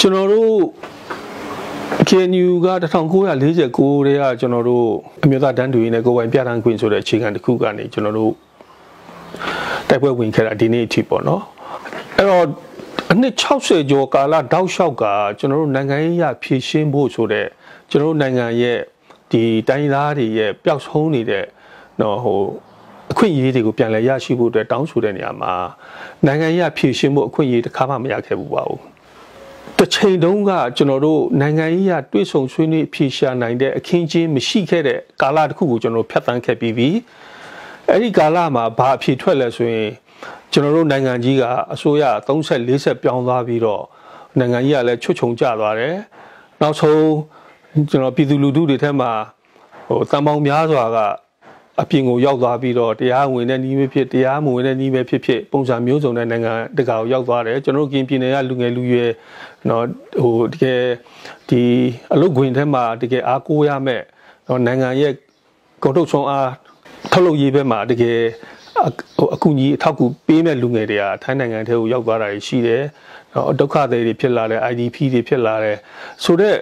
ကျွန်တော်တို့ KNU က1949ထဲကကျွန်တော်တို့အမျိုးသားတန်းတူရေးနဲ့ကိုယ်ပိုင်ပြဋ္ဌာန်းခွင့်ဆိုတဲ့အခြေခံတစ်ခုကနေကျွန်တော်တို့တိုက်ပွဲဝင်ခဲ့တာဒီနေ့အထိပေါ့နော်အဲ့တော့အနှစ်60ကျော်ကာလတောက်လျှောက်ကကျွန်တော်တို့နိုင်ငံရေးရဖြည့်ရှင်းဖို့ဆိုတဲ့ကျွန်တော်တို့နိုင်ငံရဲ့ဒီတိုင်းသားတွေရဲ့ပျောက်ဆုံးနေတဲ့နော်ဟိုအခွင့်အရေးတွေကိုပြန်လည်ရရှိဖို့အတွက်တောင်းဆိုတဲ့နေရာမှာနိုင်ငံရေးဖြည့်ရှင်းဖို့အခွင့်အရေးတစ်ခါမှမရခဲ့ဘူးပါဘူးတစ်ချိန်တုန်းကကျွန်တော်တို့နိုင်ငံရေးတွေးဆုံဆွေးနွေးဖြေရှာနိုင်တဲ့အခင်းချင်းမရှိခဲ့တဲ့ကာလတစ်ခုကိုကျွန်တော်ဖြတ်သန်းခဲ့ပြီးပြီအဲ့ဒီကာလမှာဘာအဖြစ်ထွက်လဲဆိုရင်ကျွန်တော်တို့နိုင်ငံကြီးကအစိုးရ30 40ပြောင်းသွားပြီးတော့နိုင်ငံကြီးကလည်းချွတ်ချုံကျသွားတယ်နောက်ဆုံးကျွန်တော်ပြည်သူလူထုတွေထဲမှာဟိုတန်ပေါင်းများစွာကအပြင်ကိုရောက်သွားပြီးတော့တရားဝင်တဲ့နည်းပဲဖြစ်တရားမဝင်တဲ့နည်းပဲဖြစ်ပုံစံမျိုးစုံတဲ့နိုင်ငံတကာကိုရောက်သွားတယ်ကျွန်တော်တို့ကင်ပြည်နယ်ကလူငယ်လူရွယ်နော်ဟိုတကယ်ဒီအလုပ်ခွင်ထဲမှာတကယ်အားကိုးရမယ်နော်နိုင်ငံရဲ့ကုန်ထုတ်ဆုံးအားထုတ်လုပ်ရေးဘက်မှာတကယ်အကူအညီအထောက်အကူပေးမဲ့လူငယ်တွေကထိုင်းနိုင်ငံထဲကိုရောက်သွားတာရှိတယ်နော်ဒုက္ခသည်တွေဖြစ်လာတယ် IDP တွေဖြစ်လာတယ်ဆိုတော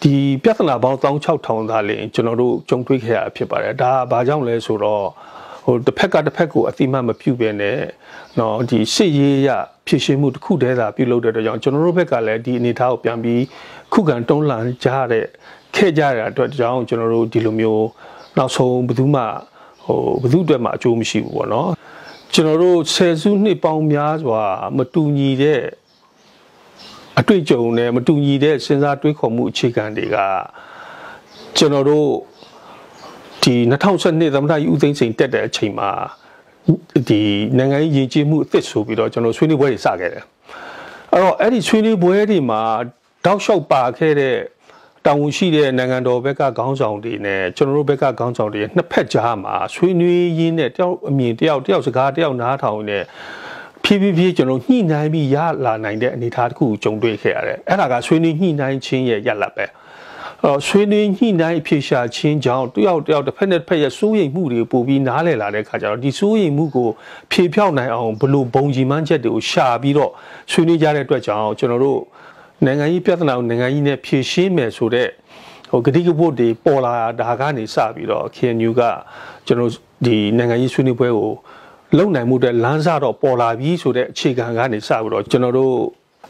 ့ဒီပြဿနာပေါင်း16000သားလင်ကျွန်တော်တို့ကြုံတွေ့ခဲ့ရဖြစ်ပါတယ်ဒါဘာကြောင့်လဲဆိုတော့ဟိုတစ်ဖက်ကတစ်ဖက်ကိုအတိမတ်မပြုတ်ပဲနဲ့နော်ဒီစစ်ရေးရဖြစ်ရှင်းမှုတစ်ခုတည်းသာပြုလုပ်တဲ့အတွက်ကြောင့်ကျွန်တော်တို့ဘက်ကလည်းဒီအနေအထားကိုပြန်ပြီးခုခံတွန်းလှန်ကြတဲ့ခဲ့ကြတဲ့အတွက်ကြောင့်ကျွန်တော်တို့ဒီလိုမျိုးနောက်ဆုံးဘယ်သူမှဟိုဘယ်သူအတွက်မှအကျိုးမရှိဘူးပေါ့နော်ကျွန်တော်တို့ဆယ်စုနှစ်ပေါင်းများစွာမတူညီတဲ့အတွေ့အကြုံနဲ့မတူညီတဲ့စဉ်းစားတွေးခေါ်မှုအခြေခံတွေကကျွန်တော်တို့ဒီ2012သမ္မတကြီးဦးသိန်းစိန်တက်တဲ့အချိန်မှာဒီနိုင်ငံရေးယဉ်ကျေးမှုအသစ်ဆိုပြီးတော့ကျွန်တော်ဆွေးနွေးပွဲတွေစခဲ့တယ်အဲ့တော့အဲ့ဒီဆွေးနွေးပွဲတွေမှာတောက်လျှောက်ပါခဲ့တဲ့တာဝန်ရှိတဲ့နိုင်ငံတော်ဘက်ကခေါင်းဆောင်တွေနဲ့ကျွန်တော်တို့ဘက်ကခေါင်းဆောင်တွေနှစ်ဖက်ကြားမှာဆွေးနွေးရင်းနဲ့တယောက်အမြင်တယောက်စကားတယောက်နားထောင်နေဖြည်းဖြည်းကျွန်တော်ညှိနှိုင်းပြီးရလာနိုင်တဲ့အနေအထားတစ်ခုကိုကြုံတွေ့ခဲ့ရတယ်အဲ့ဒါကဆွေးနွေးညှိနှိုင်းခြင်းရဲ့ရလဒ်ပဲဆွေးနွေးညှိနှိုင်းအဖြေရှာခြင်းကြောင့်တယောက်တစ်ဖက်နဲ့တစ်ဖက်ရဲ့စိုးရိမ်မှုတွေပို့ပြီးနားလည်လာတဲ့အခါကျတော့ဒီစိုးရိမ်မှုကိုဖြေဖြောက်နိုင်အောင်ဘလို့ဘုံကြီးမှန်းချက်တွေကိုရှာပြီးတော့ဆွေးနွေးကြတဲ့အတွက်ကြောင့်ကျွန်တော်တို့နိုင်ငံရေးပြဿနာကိုနိုင်ငံရေးနဲ့ဖြေရှင်းမယ်ဆိုတဲ့ဟိုဂတိကဝတ်တွေပေါ်လာတာကနေစပြီးတော့ KNU ကကျွန်တော်ဒီနိုင်ငံရေးဆွေးနွေးပွဲကိုလုံနိုင်မှုတဲ့လမ်းစာတော့ပေါ်လာပြီးဆိုတဲ့အခြေခံကနေစပြီးတော့ကျွန်တော်တို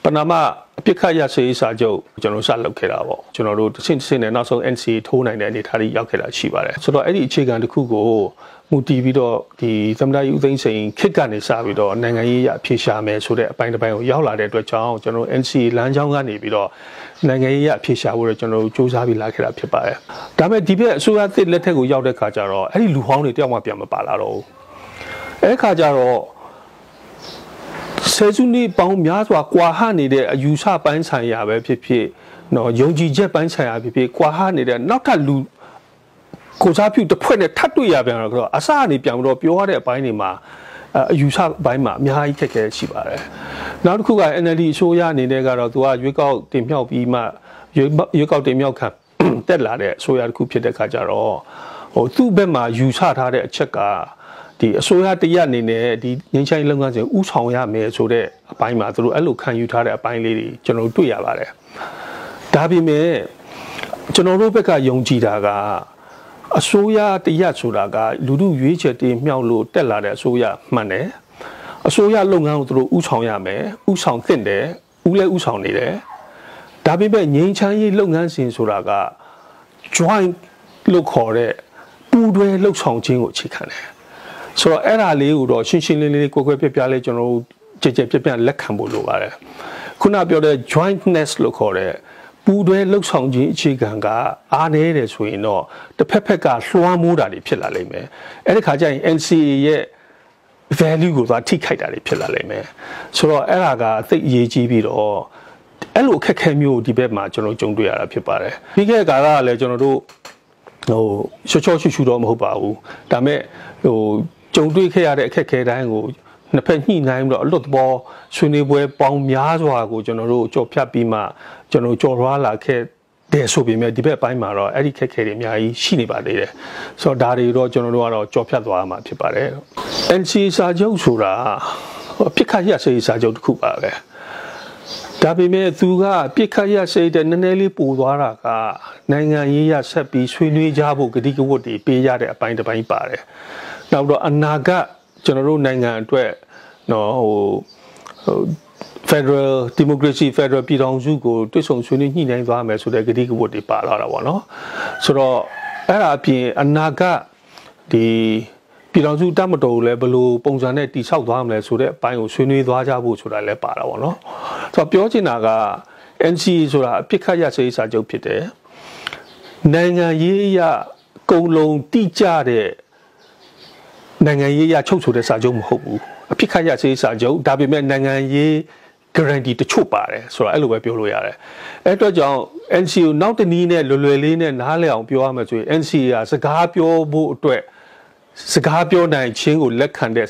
့ပနာမအပြစ်ခတ်ရစေးစာချုပ်ကျွန်တော်စလုပ်ခဲ့တာပေါ့ကျွန်တော်တို့တစ်ဆင့်နဲ့နောက်ဆုံး NCA ထိုးနိုင်တဲ့အနေအထားကြီးရောက်ခဲ့တာရှိပါတယ်ဆိုတော့အဲ့ဒီအခြေခံတစ်ခုကိုမူတည်ပြီးတော့ဒီသမ္မတကြီးဦးသိန်းစိန်ခေတ်ကနေစပြီးတော့နိုင်ငံရေးအဖြေရှာမယ်ဆိုတဲ့အပိုင်းတစ်ပိုင်းကိုရောက်လာတဲ့အတွက်ကြောင့်ကျွန်တော် NCA လမ်းကြောင်းကနေပြီးတော့နိုင်ငံရေးအဖြေရှာဖို့တော့ကျွန်တော်တို့စူးစမ်းပြီးလာခဲ့တာဖြစ်ပါတယ်ဒါပေမဲ့ဒီဘက်အစိုးရသစ်လက်ထက်ကိုရောက်တဲ့ခါကျတော့အဲ့ဒီလူဟောင်းတွေတယောက်မှပြန်မပါလာတော့ဘူးအဲ့ခါကျတော့ဆယ်စုနှစ်ပေါင်းများစွာကွာဟနေတဲ့အယူဆပိုင်းဆိုင်ရာပဲဖြစ်နော်ယုံကြည်ချက်ပိုင်းဆိုင်ရာဖြစ်ကွာဟနေတဲ့နောက်ထပ်လူကိုစားပြုတစ်ဖွဲ့နဲ့ထပ်တွေ့ရပြန်တော့အစအနေပြန်ပြီးတော့ပြောရတဲ့အပိုင်းတွေမှာအယူဆပိုင်းမှာအများကြီးခက်ခဲရှိပါတယ်နောက်တစ်ခုက NLD အစိုးရအနေနဲ့ကတော့သူကရွေးကောက်တင်မြှောက်ပြီးမှရွေးကောက်တင်မြှောက်ခံတက်လာတဲ့အစိုးရတစ်ခုဖြစ်တဲ့ခါကျတော့ဟိုသူ့ဘက်မှာယူဆထားတဲ့အချက်ကဒီအစိုးရတရက်အနေနဲ့ဒီငင်းချိုင်းလုပ်ငန်းစဉ်ဥဆောင်ရမယ်ဆိုတဲ့အပိုင်းမှာသူတို့အဲ့လိုခံယူထားတဲ့အပိုင်းလေးတွေကျွန်တော်တို့တွေ့ရပါတယ်ဒါပေမဲ့ကျွန်တော်တို့ဘက်ကယုံကြည်တာကအစိုးရတရက်ဆိုတာကလူထုရွေးချယ်တင်မြှောက်လို့တက်လာတဲ့အစိုးရမှန်တယ်အစိုးရလုပ်ငန်းကိုသူတို့ဥဆောင်ရမယ်ဥဆောင်သင့်တယ်ဥဆောင်နေတယ်ဒါပေမဲ့ငင်းချိုင်းရေးလုပ်ငန်းစဉ်ဆိုတာက joint လို့ခေါ်တဲ့ပူးတွဲလှုပ်ဆောင်ခြင်းကိုအခြေခံတယ်ဆိုတော့အဲ့ဒါလေးကိုတော့ရှင်းရှင်းလင်းလင်းကိုယ်ပြပြလေးကျွန်တော်တို့ကြည်ပြလက်ခံဖို့လိုပါတယ်ခုနပြောတဲ့ jointness လို့ခေါ်တဲ့ပူးတွဲလှုပ်ဆောင်ခြင်းအခြေခံကအားနည်းတယ်ဆိုရင်တော့တစ်ဖက်ကလွှမ်းမိုးတာတွေဖြစ်လာလိမ့်မယ်အဲ့ဒီခါကျရင် NCA ရဲ့ value ကိုသွားထိခိုက်တာတွေဖြစ်လာလိမ့်မယ်ဆိုတော့အဲ့ဒါကအသိအရေးကြီးပြီးတော့အဲ့လိုအခက်အခဲမျိုးဒီဘက်မှာကျွန်တော်ကြုံတွေ့ရတာဖြစ်ပါတယ်ပြီးခဲ့တဲ့ကာလကလည်းကျွန်တော်တို့ဟိုချောချူတော့မဟုတ်ပါဘူးဒါပေမဲ့ဟိုကြုံတွေ့ခဲ့ရတဲ့အခက်အခဲတိုင်းကိုနှစ်ဖက်ညှိနှိုင်းပြီးတော့အလွတ်သဘောဆွေးနွေးပွဲပေါင်းများစွာကိုကျွန်တော်တို့ကြော်ဖြတ်ပြီးမှကျွန်တော်ကြော်လွှားလာခဲ့တဲ့ဆိုပေမဲ့ဒီဘက်ပိုင်းမှာတော့အဲ့ဒီခက်ခဲတွေအများကြီးရှိနေပါသေးတယ်ဆိုတော့ဒါတွေတော့ကျွန်တော်တို့ကတော့ကြော်ဖြတ်သွားမှာဖြစ်ပါတယ် NCA စာချုပ်ဆိုတာအပြစ်ခတ်ရစေးစာချုပ်တစ်ခုပါပဲ ဒါပေမဲ့သူကပြစ်ခတ်ရစိတ်တဲ့နည်းနည်းလေးပိုသွားတာကနိုင်ငံရေးရဆက်ပြီးဆွေးနွေးကြဖို့ဂတိကဝတ်တွေပေးရတဲ့အပိုင်းတစ်ပိုင်းပါတယ်။နောက်တော့အနာဂတ်ကျွန်တော်တို့နိုင်ငံအတွက်နော်Federal Democracy Federal ပြည်ထောင်စုကိုတွစ်ဆုံဆွေးနွေးညှိနှိုင်းသွားမယ်ဆိုတဲ့ဂတိကဝတ်တွေပါလာတာပေါ့နော်။ဆိုတော့အဲ့ဒါအပြင်အနာဂတ်ဒီပြည်ထောင်စုတမတော်လည်းဘယ်လိုပုံစံနဲ့တိဆောက်သွားမလဲဆိုတဲ့အပိုင်းကိုဆွေးနွေးသွားကြဖို့ဆိုတာလည်းပါတာပေါ့နော်။ဆိုတော့ပြောချင်တာက NCA ဆိုတာအပြစ်ခတ်ရစေးစာချုပ်ဖြစ်တယ်။နိုင်ငံရေးအရကုံလုံးတိကျတဲ့နိုင်ငံရေးအရချုပ်ဆိုတဲ့စာချုပ်မဟုတ်ဘူး။အပြစ်ခတ်ရစေးစာချုပ်ဒါပေမဲ့နိုင်ငံရေး guarantee တချို့ပါတယ်ဆိုတော့အဲ့လိုပဲပြောလို့ရတယ်။အဲ့တော့ကြောင့် NCA ကိုနောက်တနည်းနဲ့လွယ်လွယ်လေးနဲ့နားလည်အောင်ပြောရမယ်ဆိုရင် NCA ကစကားပြောဖို့အတွက်စကားပြောနိုင်ခြင်းကိုလက်ခံတဲ့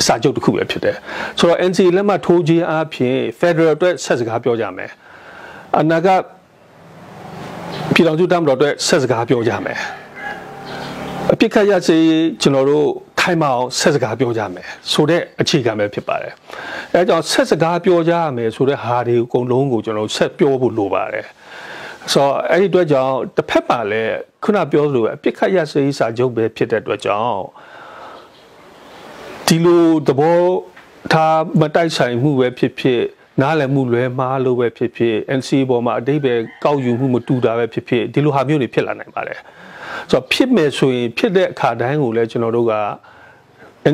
စာချုပ်တစ်ခုပဲဖြစ်တယ်ဆိုတော့ NCA လက်မှတ်ထိုးခြင်းအပြင် Federal အတွက်ဆက်စကားပြောကြမယ်အနာဂတ်ပြည်ထောင်စုတမတော်အတွက်ဆက်စကားပြောကြမယ်အပြစ်ခတ်ရစေကျွန်တော်တို့ခိုင်မအောင်ဆက်စကားပြောကြမယ်ဆိုတဲ့အခြေခံပဲဖြစ်ပါတယ်အဲကြောင့်ဆက်စကားပြောကြရမယ်ဆိုတဲ့ဟာတွေအကုန်လုံးကိုကျွန်တော်ဆက်ပြောဖို့လိုပါတယ်ဆိုတော့အဲ့ဒီအတွက်ကြောင့်တစ်ဖက်ပါလဲခုနပြောလို့အပြစ်ခတ်ရစေးစာချုပ်ပဲဖြစ်တဲ့အတွက်ကြောင့်ဒီလိုသဘောထားမတိုက်ဆိုင်မှုပဲဖြစ်ဖြစ်နားလည်မှုလွဲမှားလို့ပဲဖြစ်ဖြစ် NCA ပေါ်မှာအတိတ်ပဲကောက်ယူမှုမတူတာပဲဖြစ်ဖြစ်ဒီလိုဟာမျိုးတွေဖြစ်လာနိုင်ပါတယ်ဆိုတော့ဖြစ်မယ်ဆိုရင်ဖြစ်တဲ့အခါတိုင်းကိုလည်းကျွန်တော်တို့က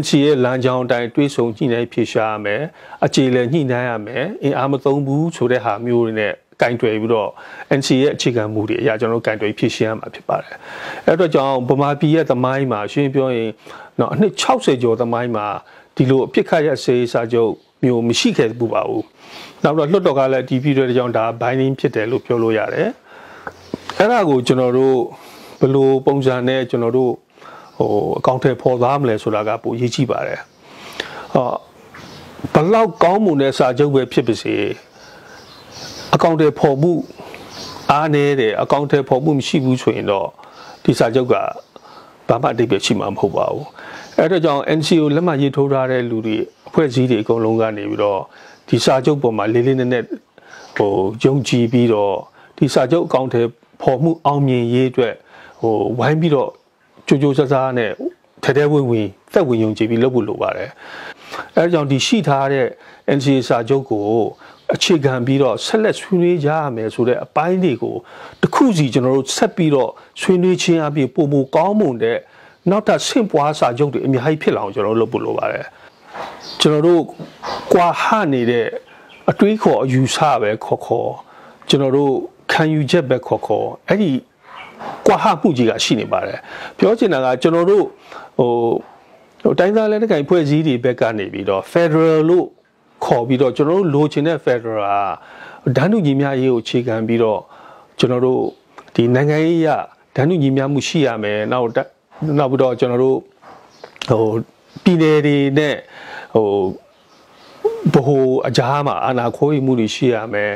NCA ရဲ့လမ်းကြောင်းအတိုင်းတွေးဆုံညှိနှိုင်းဖြေရှားရမယ်အခြေလည်းညှိနှိုင်းရမယ်အင်အားမသုံးဘူးဆိုတဲ့ဟာမျိုးတွေနဲ့ကင်တွယ်ပြီးတော့ NCA ရဲ့အခြေခံမူတွေအရာကျွန်တော်တို့ကင်တွယ်ဖြည့်ရှင်းရမှာဖြစ်ပါတယ်အဲ့တော့ကြောင့်ဗမာပြည်ရဲ့သမိုင်းမှာရှင်းပြောရင်တော့အနှစ်60ကျော်သမိုင်းမှာဒီလိုအပြစ်ခတ်ရစေးစာချုပ်မျိုးမရှိခဲ့ဘူးပါဘူးနောက်တော့လွတ်တော်ကလည်းဒီပြည်တဲ့ကြောင့်ဒါ binding ဖြစ်တယ်လို့ပြောလို့ရတယ်အဲ့ဒါကိုကျွန်တော်တို့ဘယ်လိုပုံစံနဲ့ကျွန်တော်တို့အကောင့်ထဲပေါ်သွားမလဲဆိုတာကပိုရေးကြည့်ပါတယ်ဘလောက်ကောင်းမွန်တဲ့စာချုပ်ပဲဖြစ်ပါစေအကောင့်ထဲပေါ်မှုအားနည်းတယ်အကောင့်ထဲပေါ်မှုမရှိဘူးဆိုရင်တော့ဒီစာချုပ်ကဘာမှအဓိပ္ပာယ်ရှိမှာမဟုတ်ပါဘူးအဲ့ဒါကြောင့် NCA လက်မှတ်ရေးထိုးထားတဲ့လူတွေအဖွဲ့အစည်းတွေအကုန်လုံးကနေပြီးတော့ဒီစာချုပ်ပေါ်မှာလေးလေးနက်နက်ယုံကြည်ပြီးတော့ဒီစာချုပ်အကောင့်ထဲပေါ်မှုအောင်မြင်ရေးအတွက်ဝိုင်းပြီးတော့ကြိုးကြိုးစားစားနဲ့ထဲထဲဝင်ဝင်သက်ဝင်ယုံကြည်ပြီးလုပ်ဖို့လိုပါတယ်အဲဒါကြောင့်ဒီရှိထားတဲ့ NCA စာချုပ်ကိုအခြေခံပြီးတော့ဆက်လက်ဆွေးနွေးကြရမယ်ဆိုတဲ့အပိုင်းတွေကိုတစ်ခုစီကျွန်တော်တို့ဆက်ပြီးတော့ဆွေးနွေးခြင်းအပြင်ပုံမကောင်းမွန်တဲ့နောက်ထပ်ဆင့်ပွားစာချုပ်တွေအများကြီးဖြစ်လာအောင်ကျွန်တော်တို့လုပ်ဖို့လိုပါတယ်ကျွန်တော်တို့ကွာဟနေတဲ့အတွေးခေါ်အယူဆပဲခေါ်ကျွန်တော်တို့ခံယူချက်ပဲခေါ်အဲ့ဒီကွာဟမှုကြီးကရှိနေပါတယ်ပြောချင်တာကကျွန်တော်တို့တိုင်းသားလက်နက်ကိုင်ဖွဲ့စည်းတွေဘက်ကနေပြီးတော့ Federal လို့ခေါ်ပြီးတော့ကျွန်တော်တို့လိုချင်တဲ့ Federal ဒန်းတူညီမျှရေးကိုအခြေခံပြီးတော့ကျွန်တော်တို့ဒီနိုင်ငံရေးရဒန်းတူညီမျှမှုရှိရမယ်နောက်ပြီးတော့ကျွန်တော်တို့ပြည်နယ်တွေနဲ့ဘိုးအကြားမှာအာဏာခိုးယူမှုတွေရှိရမယ်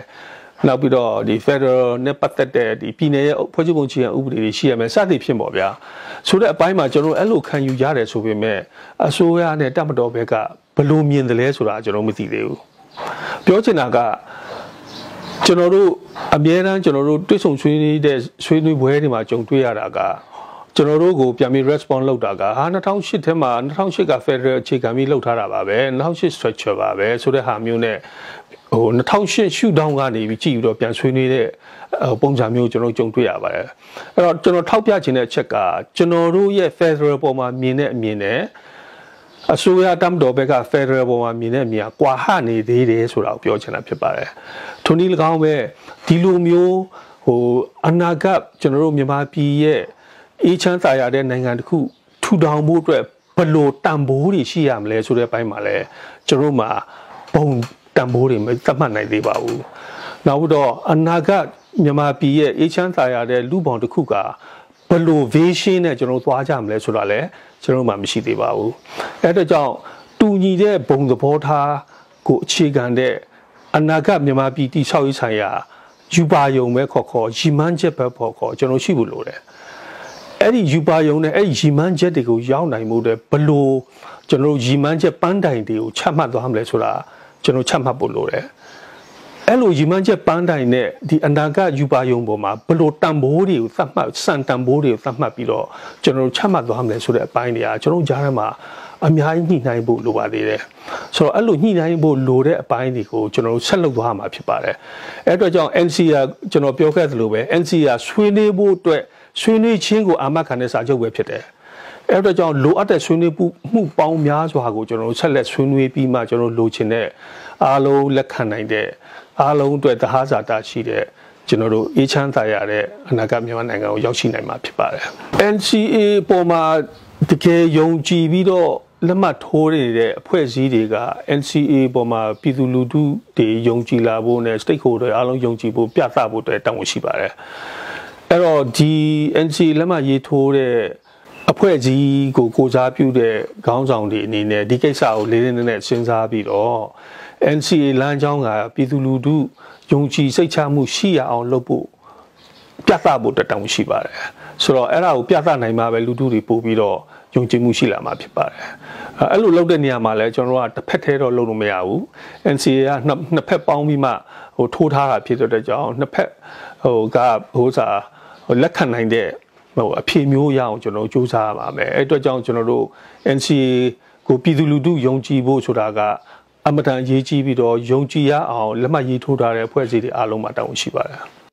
နောက်ပြီးတော့ဒီ Federal နဲ့ပတ်သက်တဲ့ဒီပြည်နယ်ရဲ့ဖွဲ့စည်းပုံအခြေခံဥပဒေတွေရှိရမယ်စသည်ဖြင့်ပေါ့ဗျာဆိုတဲ့အပိုင်းမှာကျွန်တော်အဲ့လိုခံယူရတယ်ဆိုပေမဲ့အစိုးရနဲ့တပ်မတော်ဘက်ကဘယ်လိုမြင်တယ်လဲဆိုတာကျွန်တော်မသိသေးဘူးပြောချင်တာကကျွန်တော်တို့အများအားကျွန်တော်တို့တွေ့ဆုံဆွေးနွေးတဲ့ဆွေးနွေးပွဲတွေမှာကြုံတွေ့ရတာကကျွန်တော်တို့ကိုပြန်ပြီး response လုပ်တာက2008ထဲမှာ2008က Federal အခြေခံပြီးလုပ်ထားတာပါပဲ2008 structure ပါပဲဆိုတဲ့ဟာမျိုးနဲ့2008 shoot down ကနေပြီးကြည့်ပြီးတော့ပြန်ဆွေးနွေးတဲ့ပုံစံမျိုးကျွန်တော်ကြုံတွေ့ရပါတယ်အဲ့တော့ကျွန်တော်ထောက်ပြခြင်းတဲ့အချက်ကကျွန်တော်တို့ရဲ့ Federal ပေါ်မှာမြင်တဲ့အမြင်နဲ့အစိုးရတမ်တော်ဘက်က Federal ပေါ်မှာမြင်တဲ့အမြင်ကကွာဟနေသေးတယ်ဆိုတာကိုပြောချင်တာဖြစ်ပါတယ်ထုံနည်း၎င်းပဲဒီလိုမျိုးအနာဂတ်ကျွန်တော်တို့မြန်မာပြည်ရဲ့အေးချမ်းသာရတဲ့နိုင်ငံတစ်ခုထူထောင်ဖို့အတွက်ဘယ်လိုတန်ဖိုးတွေရှိရမလဲဆိုတဲ့ဘက်မှာလဲကျွန်တော်မှာဘုံတန်ဖိုးတွေမသတ်မှတ်နိုင်သေးပါဘူး။နောက်တော့အနာဂတ်မြန်မာပြည်ရဲ့အေးချမ်းသာရတဲ့လူပေါင်းတစ်ခုကဘယ်လို vision နဲ့ကျွန်တော်သွားကြမလဲဆိုတာလဲကျွန်တော်မှမရှိသေးပါဘူး။အဲဒါကြောင့်တူညီတဲ့ဘုံသဘောထားကိုအခြေခံတဲ့အနာဂတ်မြန်မာပြည်တည်ဆောက်ရေးဆိုင်ရာယူပါယုံပဲခေါ်ရီမန်းချက်ပဲခေါ်ကျွန်တော်ရှိဖို့လိုတယ်။အဲ့ဒီယူပါယုံနဲ့အဲ့ဒီရီမန်းချက်တွေကိုရောက်နိုင်မှုတဲ့ဘယ်လိုကျွန်တော်ရီမန်းချက်ပန်းတိုင်တွေကိုချမှတ်သွားမလဲဆိုတာကျွန်တော်ချမှတ်ဖို့လိုတယ် အဲ့လိုရီမှန်းချက်ပန်းတိုင်နဲ့ဒီအနာဂတ်ယူပါယုံပေါ်မှာဘလို့တန်ဖိုးတွေကိုသတ်မှတ်စံတန်ဖိုးတွေကိုသတ်မှတ်ပြီးတော့ကျွန်တော်တို့ချမှတ်သွားမယ်ဆိုတဲ့အပိုင်းတွေကကျွန်တော်ကြားထဲမှာအများကြီးညှိနှိုင်းဖို့လိုပါသေးတယ်ဆိုတော့အဲ့လိုညှိနှိုင်းဖို့လိုတဲ့အပိုင်းတွေကိုကျွန်တော်တို့ဆက်လုပ်သွားမှာဖြစ်ပါတယ်အဲ့အတွက်ကြောင့် NCA ကျွန်တော်ပြောခဲ့သလိုပဲ NCA ဆွေးနွေးဖို့အတွက်ဆွေးနွေးခြင်းကိုအာမခံတဲ့စာချုပ်ပဲဖြစ်တယ်အဲ့တော့ကြောင့်လိုအပ်တဲ့ဆွေးနွေးမှုပေါင်းများစွာကိုကျွန်တော်တို့ဆက်လက်ဆွေးနွေးပြီးမှကျွန်တော်တို့လိုချင်တဲ့အားလုံးလက်ခံနိုင်တဲ့အားလုံးအတွက်သဟဇာတရှိတဲ့ကျွန်တော်တို့အေးချမ်းသာရတဲ့အနာဂတ်မြန်မာနိုင်ငံကိုရောက်ရှိနိုင်မှာဖြစ်ပါတယ် NCA ပေါ်မှာတကယ်ယုံကြည်ပြီးတော့လက်မှတ်ထိုးနေတဲ့အဖွဲ့အစည်းတွေက NCA ပေါ်မှာပြည်သူလူထုတွေယုံကြည်လာဖို့နဲ့ stakeholder အားလုံးယုံကြည်ဖို့ပြသဖို့အတွက်တောင်းရှိပါတယ်အဲ့တော့ဒီ NCA လက်မှတ်ရေးထိုးတဲ့အဖွဲ့အစည်းကိုကိုစားပြုတဲ့ခေါင်းဆောင်တွေအနေနဲ့ဒီကိစ္စကိုလေးလေးနက်နက်စဉ်းစားပြီးတော့ NCA လမ်းကြောင်းကပြည်သူလူထုယုံကြည်စိတ်ချမှုရှိရအောင်လုပ်ဖို့ပြသဖို့တောင်းရှိပါတယ်ဆိုတော့အဲ့ဒါကိုပြသနိုင်မှာပဲလူထုတွေပို့ပြီးတော့ယုံကြည်မှုရှိလာမှာဖြစ်ပါတယ်အဲ့လိုလုပ်တဲ့နေရာမှာလည်းကျွန်တော်တို့ကတစ်ဖက်တည်းတော့လုပ်လို့မရဘူး NCA ကနှစ်ဖက်ပေါင်းပြီးမှထိုးထားတာဖြစ်တဲ့ကြောင့်နှစ်ဖက်လက်ခံနိုင်တဲ့အဖြေမျိုးရအောင်ကျွန်တော်စူးစမ်းရပါမယ်အဲ့အတွက်ကြောင့်ကျွန်တော်တို့ NCA ကိုပြည်သူလူထုယုံကြည်ဖို့ဆိုတာကအမတန်အရေးကြီးပြီးတော့ယုံကြည်ရအောင်လက်မှတ်ရေးထိုးထားတဲ့အဖွဲ့အစည်းတွေအားလုံးမှာတောင်းရှိပါတယ်